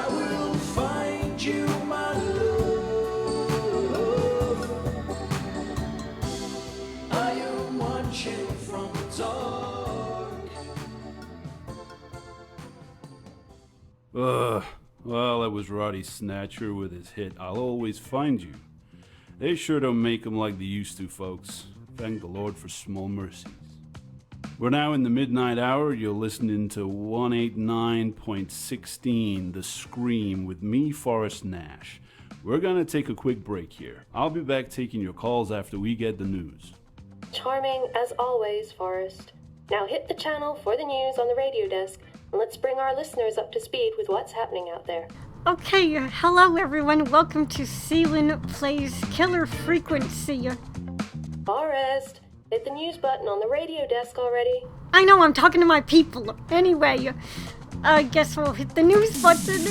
I will find you, my love. I am watching from the dark. Well, that was Roddy Snatcher with his hit, I'll Always Find You. They sure don't make them like they used to, folks. Thank the Lord for small mercies. We're now in the midnight hour. You're listening to 189.16, The Scream, with me, Forrest Nash. We're gonna take a quick break here. I'll be back taking your calls after we get the news. Charming as always, Forrest. Now hit the channel for the news on the radio desk, and let's bring our listeners up to speed with what's happening out there. Okay, hello everyone. Welcome to Sealand Plays Killer Frequency. Forrest, hit the news button on the radio desk already. I know, I'm talking to my people. Anyway, I guess we'll hit the news button.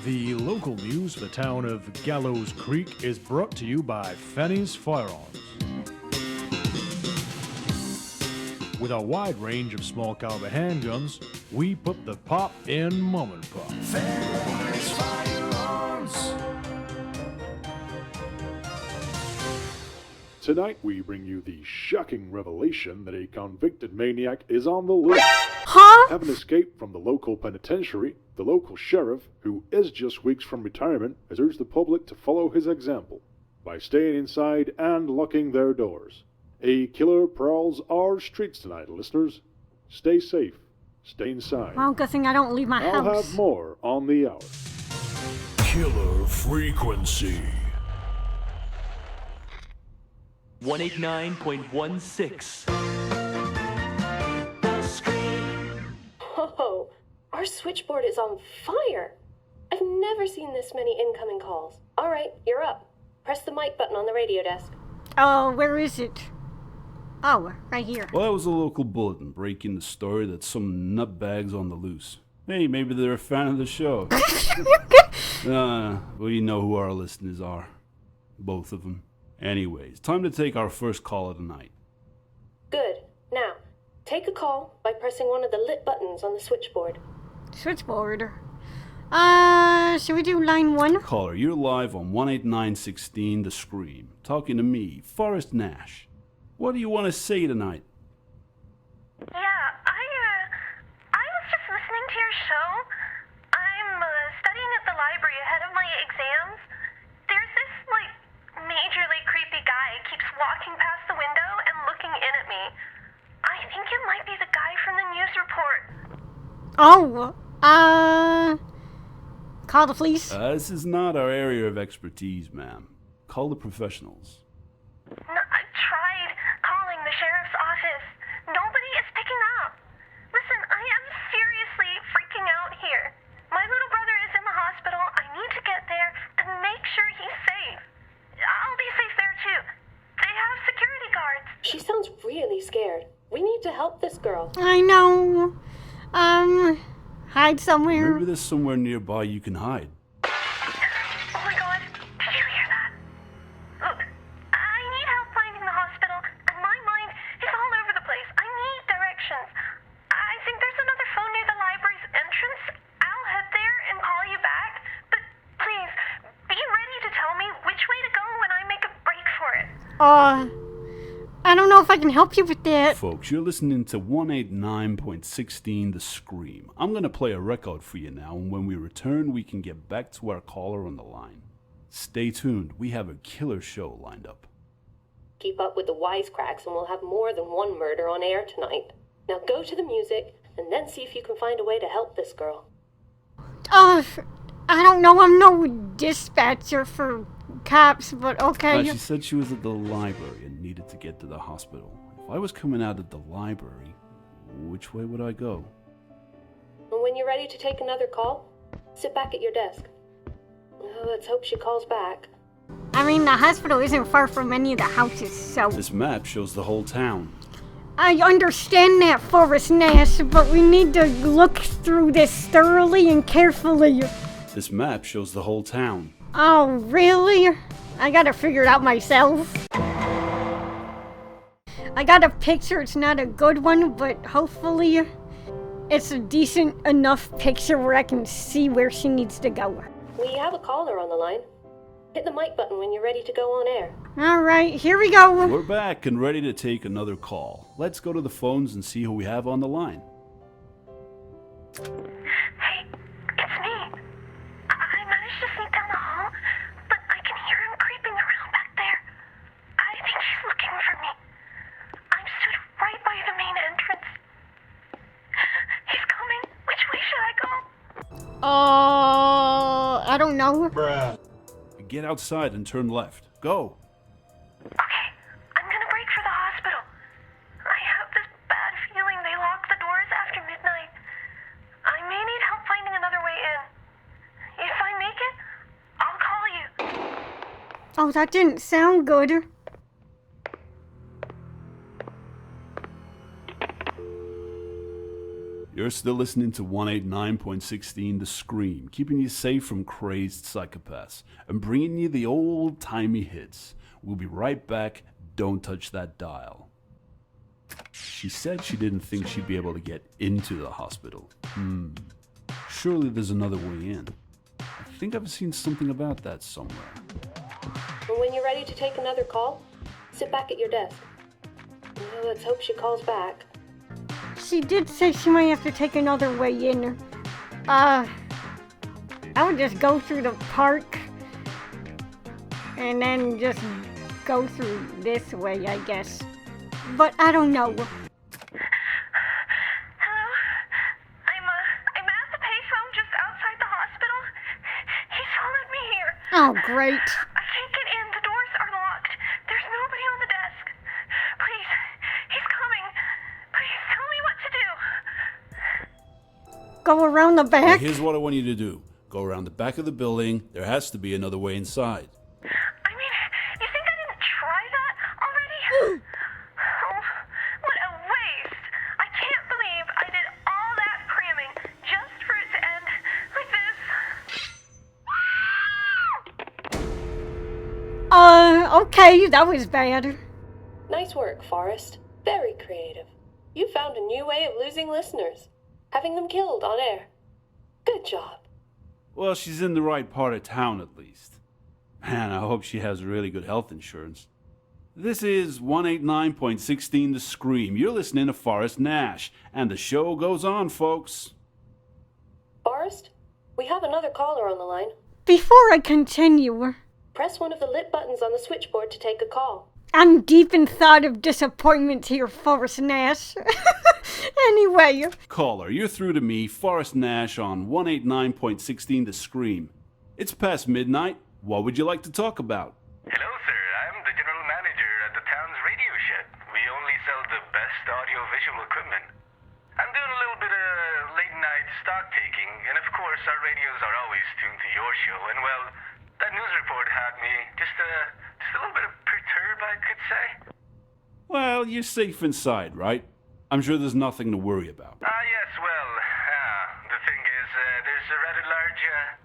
The local news for the town of Gallows Creek is brought to you by Fanny's Firearms. With a wide range of small caliber handguns, we put the pop in mom and pop. Fanny's Firearms. Tonight we bring you the shocking revelation that a convicted maniac is on the loose. Huh? Having escaped from the local penitentiary, the local sheriff, who is just weeks from retirement, has urged the public to follow his example by staying inside and locking their doors. A killer prowls our streets tonight, listeners. Stay safe. Stay inside. Well, good thing I don't leave my I'll house. have more on the hour. Killer Frequency. 189.16. The Scream. Whoa, our switchboard is on fire. I've never seen this many incoming calls. All right, you're up. Press the mic button on the radio desk. Oh, where is it? Oh, right here. Well, that was a local bulletin breaking the story that some nutbags on the loose. Hey, maybe they're a fan of the show. Well, you know who our listeners are. Both of them. Anyways, time to take our first call of the night. Good. Now, take a call by pressing one of the lit buttons on the switchboard. Switchboard. Should we do line 1? Caller, you're live on 18916 The Scream. Talking to me, Forrest Nash. What do you want to say tonight? Yeah, I was just listening to your show. I'm studying at the library ahead of my exams. There's this, majorly creepy guy keeps walking past the window and looking in at me. I think it might be the guy from the news report. Call the police. This is not our area of expertise, ma'am. Call the professionals. No, I tried calling the sheriff's office. Nobody is picking up. Listen, I am seriously freaking out here. My little brother is in the hospital. I need to get there and make sure he's safe. I'll be safe there too. They have security guards. She sounds really scared. We need to help this girl. I know. Hide somewhere. Maybe there's somewhere nearby you can hide. Oh my god, did you hear that? Look, I need help finding the hospital, and my mind is all over the place. I need directions. I think there's another phone near the library's entrance. I'll head there and call you back, but please, be ready to tell me which way to go when I make a break for it. I don't know if I can help you with that. Folks, you're listening to 189.16 The Scream. I'm going to play a record for you now, and when we return, we can get back to our caller on the line. Stay tuned. We have a killer show lined up. Keep up with the wisecracks and we'll have more than one murder on air tonight. Now go to the music and then see if you can find a way to help this girl. I don't know. I'm no dispatcher for cops, but okay. She said she was at the library and needed to get to the hospital. If I was coming out of the library, which way would I go? And when you're ready to take another call, sit back at your desk. Let's hope she calls back. I mean, the hospital isn't far from any of the houses, so... This map shows the whole town. I understand that, Forrest Nash, but we need to look through this thoroughly and carefully. This map shows the whole town. Oh, really? I gotta figure it out myself. I got a picture. It's not a good one, but hopefully... it's a decent enough picture where I can see where she needs to go. We have a caller on the line. Hit the mic button when you're ready to go on air. All right, here we go. We're back and ready to take another call. Let's go to the phones and see who we have on the line. Hey, it's me. I managed to sneak down the hall, but I can hear him creeping around back there. I think he's looking for me. I'm stood right by the main entrance. He's coming. Which way should I go? I don't know. Get outside and turn left. Go. Okay, I'm gonna break for the hospital. I have this bad feeling they lock the doors after midnight. I may need help finding another way in. If I make it, I'll call you. Oh, that didn't sound good. You're still listening to 189.16 The Scream, keeping you safe from crazed psychopaths and bringing you the old-timey hits. We'll be right back. Don't touch that dial. She said she didn't think she'd be able to get into the hospital. Surely there's another way in. I think I've seen something about that somewhere. When you're ready to take another call, sit back at your desk. Let's hope she calls back. She did say she might have to take another way in. I would just go through the park and then just go through this way, I guess. But I don't know. Hello? I'm at the payphone just outside the hospital. He's followed me here. Oh, great. I can't get in. The doors are locked. There's nobody on the desk. Please, he's coming. Please tell me what to do. Go around the Well, back? here's what I want you to do. Go around the back of the building. There has to be another way inside. I mean, you think I didn't try that already? Oh, what a waste. I can't believe I did all that cramming just for it to end like this. Okay, that was bad. Nice work, Forrest. Very creative. You found a new way of losing listeners. Having them killed on air. Good job. Well, she's in the right part of town at least. Man, I hope she has really good health insurance. This is 189.16 The Scream. You're listening to Forrest Nash, and the show goes on, folks. Forrest, we have another caller on the line. Before I continue, Press one of the lit buttons on the switchboard to take a call. I'm deep in thought of disappointment here, Forrest Nash. Anyway. Caller, you're through to me, Forrest Nash, on 189.16 The Scream. It's past midnight. What would you like to talk about? Hello, sir. I'm the general manager at the town's radio shed. We only sell the best audio-visual equipment. I'm doing a little bit of late-night stock taking, and of course our radios are always tuned to your show. And well, that news report had me just a little bit perturbed, I could say. Well, you're safe inside, right? I'm sure there's nothing to worry about. Yes, well, the thing is, there's a rather large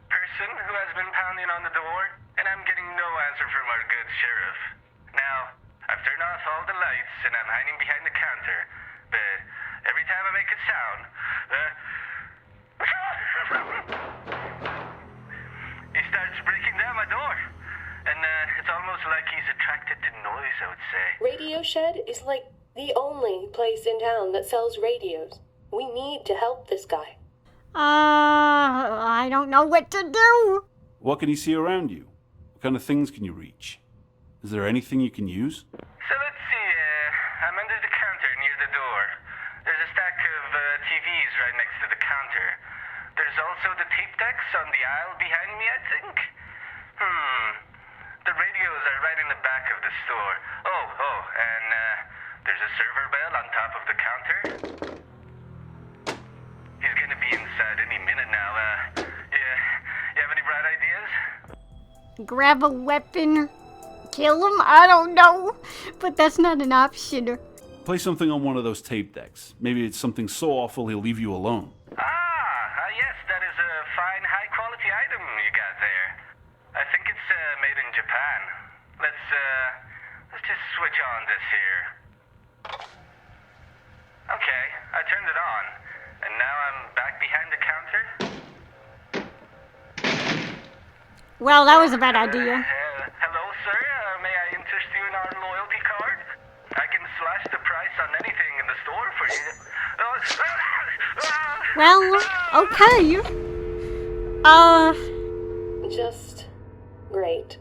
person who has been pounding on the door, and I'm getting no answer from our good sheriff. Now, I've turned off all the lights, and I'm hiding behind the counter, but every time I make a sound, he starts breaking down my door. And it's almost like he's attracted to noise, I would say. Radio Shed is like the only place in town that sells radios. We need to help this guy. I don't know what to do. What can you see around you? What kind of things can you reach? Is there anything you can use? So let's see, I'm under the counter near the door. There's a stack of TVs right next to the counter. There's also the tape decks on the aisle behind me, I think. The radios are right in the back of the store. And there's a server bell on top of the counter. He's gonna be inside any minute now. You have any bright ideas? Grab a weapon? Kill him? I don't know. But that's not an option. Play something on one of those tape decks. Maybe it's something so awful he'll leave you alone. Yes, that is a fine, high-quality item you got there. I think it's made in Japan. Let's just switch on this here. Okay, I turned it on, and now I Well, that was a bad idea. Hello, sir. May I interest you in our loyalty card? I can slash the price on anything in the store for you. Well, okay. Just great.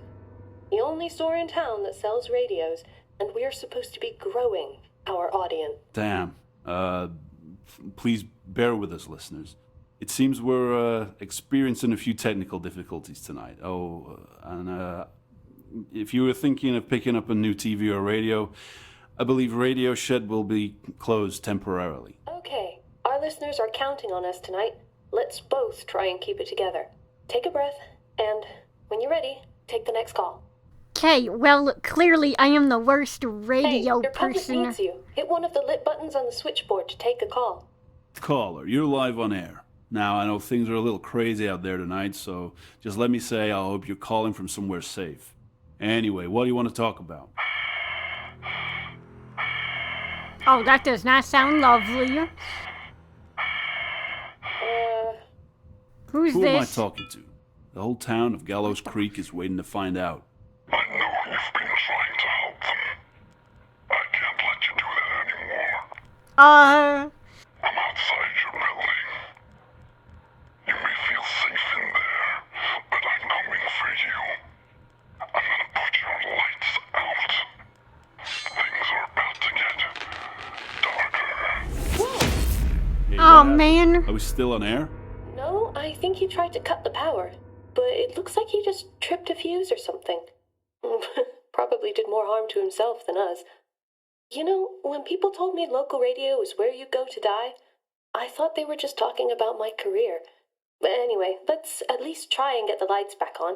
The only store in town that sells radios, and we're supposed to be growing our audience. Damn. Please bear with us, listeners. It seems we're experiencing a few technical difficulties tonight. If you were thinking of picking up a new TV or radio, I believe Radio Shed will be closed temporarily. Okay, our listeners are counting on us tonight. Let's both try and keep it together. Take a breath, and when you're ready, take the next call. Okay, well, clearly I am the worst radio Hey, your public person. needs you. Hit one of the lit buttons on the switchboard to take a call. Caller, you're live on air. Now, I know things are a little crazy out there tonight, so just let me say I hope you're calling from somewhere safe. Anyway, what do you want to talk about? Oh, that does not sound lovely. Who's Who am I this? talking to? The whole town of Gallows Creek is waiting to find out. I know you've been trying to help them. I can't let you do that anymore. I'm outside your building. You may feel safe in there, but I'm coming for you. I'm gonna put your lights out. Things are about to get darker. Hey, Oh, what happened? man. Are we still on air? No, I think he tried to cut the power, but it looks like he just tripped a fuse or something. Probably did more harm to himself than us. You know, when people told me local radio is where you go to die, I thought they were just talking about my career. But anyway, let's at least try and get the lights back on.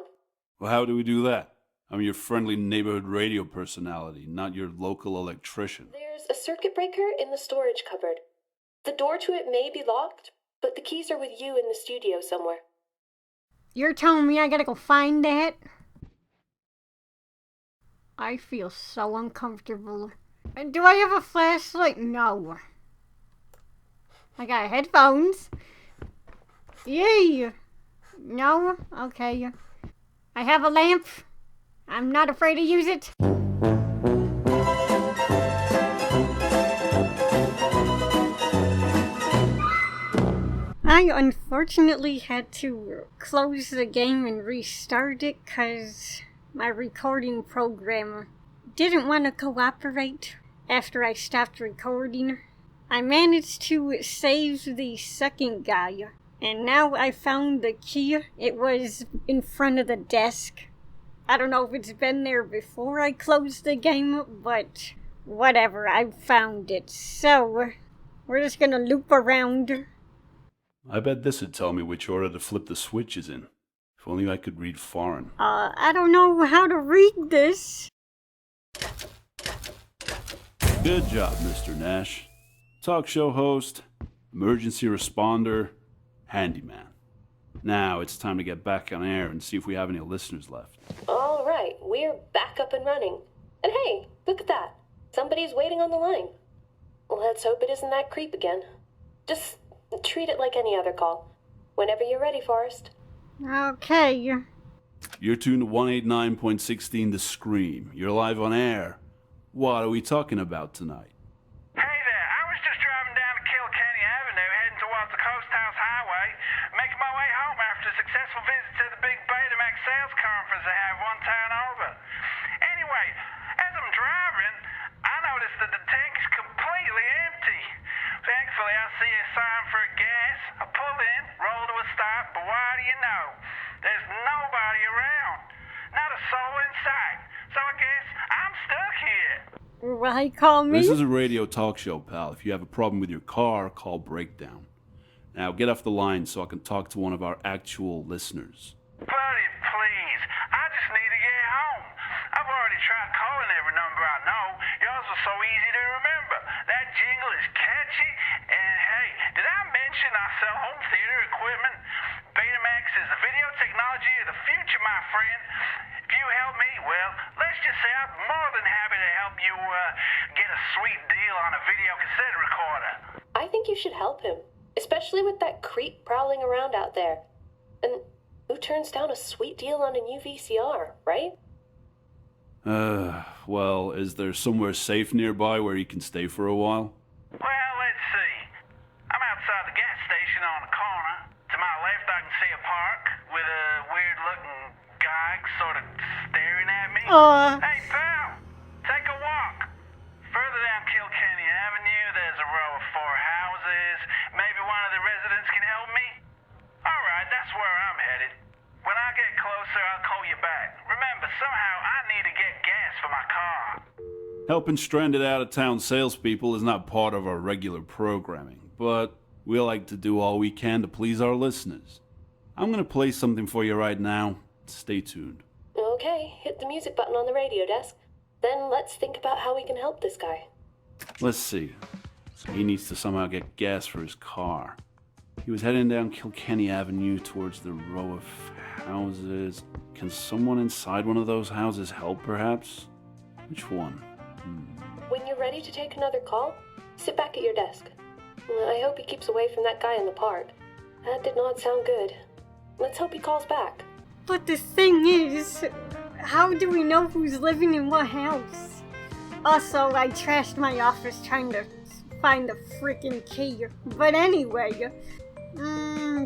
Well, how do we do that? I'm your friendly neighborhood radio personality, not your local electrician. There's a circuit breaker in the storage cupboard. The door to it may be locked, but the keys are with you in the studio somewhere. You're telling me I gotta go find that? I feel so uncomfortable. And do I have a flashlight? No. I got headphones. Yay! No? Okay. I have a lamp. I'm not afraid to use it. I unfortunately had to close the game and restart it because my recording program didn't want to cooperate after I stopped recording. I managed to save the second guy, and now I found the key. It was in front of the desk. I don't know if it's been there before I closed the game, but whatever, I found it. So, we're just gonna loop around. I bet this would tell me which order to flip the switches in. If only I could read foreign. I don't know how to read this. Good job, Mr. Nash. Talk show host, emergency responder, handyman. Now it's time to get back on air and see if we have any listeners left. All right, we're back up and running. And hey, look at that. Somebody's waiting on the line. Let's hope it isn't that creep again. Just treat it like any other call. Whenever you're ready, Forrest. Okay. You're tuned to 189.16 The Scream. You're live on air. What are we talking about tonight? Hey there, I was just driving down to Kilkenny Avenue heading towards the Coast House Highway, making my way home after a successful visit to the big Betamax sales conference they have one town over. Anyway, as I'm driving, I noticed that the tank is completely empty. Thankfully, I see a sign for gas. I pull in, roll to a stop, but why do you know? There's nobody around. Not a soul in sight. So I guess I'm stuck here. Why call me? This is a radio talk show, pal. If you have a problem with your car, call Breakdown. Now get off the line so I can talk to one of our actual listeners. Buddy, please. I just need to get home. I've already tried calling every number I know. Yours was so easy to remember. That jingle is catchy. And hey, did I mention I sell home theater equipment? Betamax is the video technology of the future, my friend. If you help me, well, let's just say I'm more than happy to help you get a sweet deal on a video cassette recorder. I think you should help him, especially with that creep prowling around out there. And who turns down a sweet deal on a new VCR, right? Well, is there somewhere safe nearby where he can stay for a while? Well, let's see. I'm outside the gas station on the corner. To my left, I can see a park with a weird-looking guy sort of staring at me. Hey, pal, take a walk. Further down Kilkenny Avenue, there's a row of 4 houses. Maybe one of the residents can help me? All right, that's where I'm headed. When I get closer, I'll call you back. Remember, somehow I need to get gas for my car. Helping stranded out-of-town salespeople is not part of our regular programming, but we like to do all we can to please our listeners. I'm gonna play something for you right now. Stay tuned. Okay, hit the music button on the radio desk. Then let's think about how we can help this guy. Let's see. He needs to somehow get gas for his car. He was heading down Kilkenny Avenue towards the row of houses. Can someone inside one of those houses help, perhaps? Which one? When you're ready to take another call, sit back at your desk. I hope he keeps away from that guy in the park. That did not sound good. Let's hope he calls back. But the thing is, how do we know who's living in what house? Also, I trashed my office trying to find the freaking key. But anyway,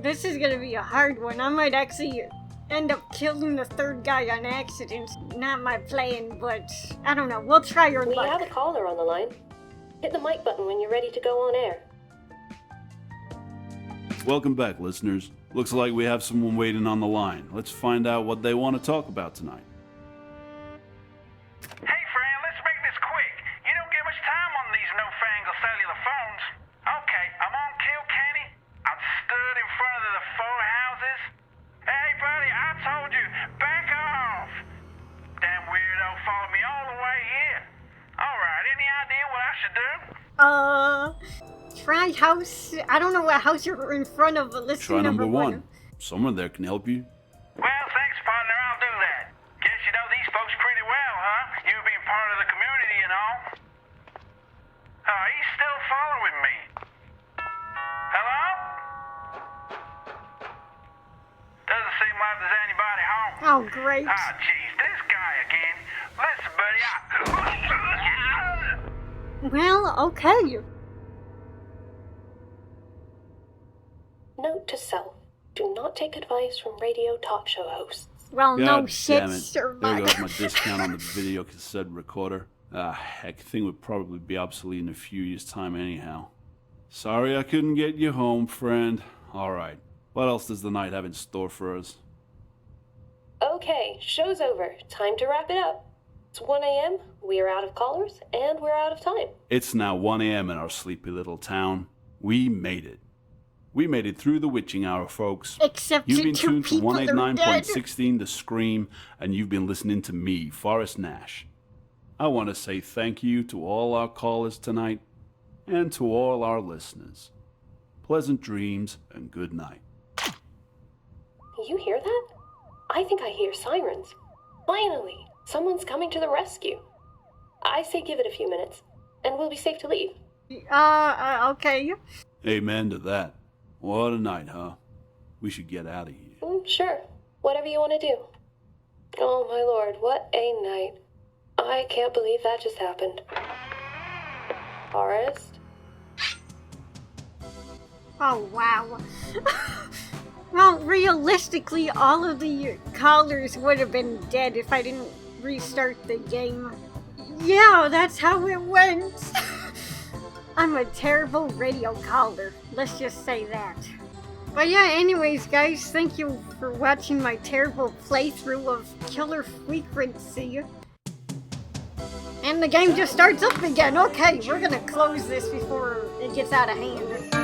this is gonna be a hard one. I might actually end up killing the third guy on accident. Not my plan, but I don't know. We'll try our We luck. have a caller on the line. Hit the mic button when you're ready to go on air. Welcome back, listeners. Looks like we have someone waiting on the line. Let's find out what they want to talk about tonight. Hey, friend, let's make this quick. You don't get much time on these newfangled cellular phones. Okay, I'm on Kilkenny. I'm stood in front of the 4 houses. Hey, buddy, I told you, back off. Damn weirdo followed me all the way here. All right, any idea what I should do? Try house. I don't know what house you're in front of, but let's Try see number one. 1. Someone there can help you. Well, thanks, partner. I'll do that. Guess you know these folks pretty well, huh? You being part of the community and all. He's still following me. Hello? Doesn't seem like there's anybody home. Oh, great. Jeez, this guy again. Listen, buddy, Well, okay. Note to self. Do not take advice from radio talk show hosts. Well, God no shit, damn it. sir. There goes my discount on the video cassette recorder. Heck, thing would probably be obsolete in a few years' time anyhow. Sorry I couldn't get you home, friend. Alright, what else does the night have in store for us? Okay, show's over. Time to wrap it up. It's 1 a.m., we are out of callers, and we're out of time. It's now 1 a.m. in our sleepy little town. We made it. We made it through the witching hour, folks. Except You've been two tuned to people are dead. 189.16 The Scream, and you've been listening to me, Forrest Nash. I want to say thank you to all our callers tonight, and to all our listeners. Pleasant dreams and good night. You hear that? I think I hear sirens. Finally, someone's coming to the rescue. I say give it a few minutes, and we'll be safe to leave. Okay. Amen to that. What a night, huh? We should get out of here. Sure. Whatever you want to do. Oh, my lord, what a night. I can't believe that just happened. Forrest? Oh, wow. Well, realistically, all of the callers would have been dead if I didn't restart the game. Yeah, that's how it went. I'm a terrible radio caller. Let's just say that. But yeah, anyways, guys, thank you for watching my terrible playthrough of Killer Frequency. And the game just starts up again. Okay, we're gonna close this before it gets out of hand.